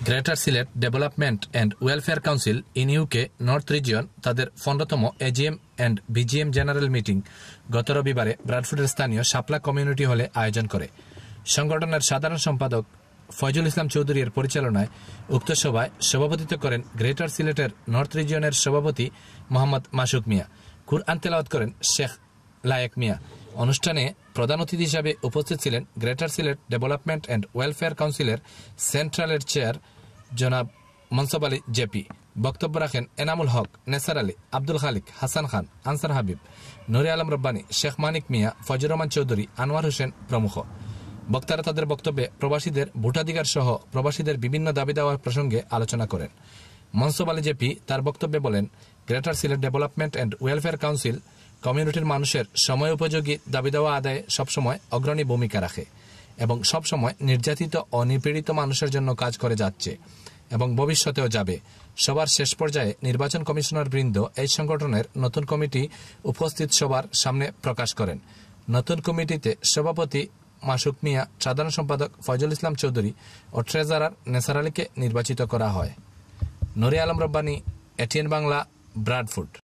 Greater Sylhet development and welfare council in UK north region তাদের 15তম AGM and BGM general meeting গত রবিবারে ব্রাডফোর্ডের স্থানীয় শাপলা কমিউনিটি হলে আয়োজন করে। সংগঠনের সাধারণ সম্পাদক ফয়জুল ইসলাম চৌধুরীর পরিচালনায় উক্ত সভায় সভাপতিত্ব করেন গ্রেটার সিলেটের নর্থ রিজিয়নের সভাপতি মোহাম্মদ মাসুক মিয়া। কুরআন তেলাওয়াত করেন শেখ লায়েক মিয়া। অনুষ্ঠানে প্রধান অতিথি হিসাবে উপস্থিত ছিলেন greater Sylhet development and welfare কাউন্সিলের সেন্ট্রালের চেয়ার জনাব মনসব আলী জেপি। বক্তব্য রাখেন এনামুল হক, নেসার আলী, আব্দুল খালিক, হাসান খান, আনসার হাবিব, নুরে আলম রব্বানী, শেখ মানিক মিয়া, ফজর রহমান চৌধুরী, আনোয়ার হোসেন প্রমুখ। বক্তারা তাদের বক্তব্যে প্রবাসীদের ভোটাধিকার সহ প্রবাসীদের বিভিন্ন দাবি দেওয়ার প্রসঙ্গে আলোচনা করেন। মনসব আলী জেপি তার বক্তব্যে বলেন, greater Sylhet development and welfare council কমিউনিটির মানুষের সময় উপযোগী দাবি দেওয়া আদায়ে সবসময় অগ্রণী ভূমিকা রাখে এবং সবসময় নির্যাতিত ও নিপীড়িত মানুষের জন্য কাজ করে যাচ্ছে এবং ভবিষ্যতেও যাবে। সবার শেষ পর্যায়ে নির্বাচন কমিশনার বৃন্দ এই সংগঠনের নতুন কমিটি উপস্থিত সবার সামনে প্রকাশ করেন। নতুন কমিটিতে সভাপতি মাসুক মিয়া, সাধারণ সম্পাদক ফয়জুল ইসলাম চৌধুরী ও ট্রেজারার নেসার আলীকে নির্বাচিত করা হয়। নুরে আলম রব্বানী, এটিএন বাংলা, ব্রাডফোর্ড।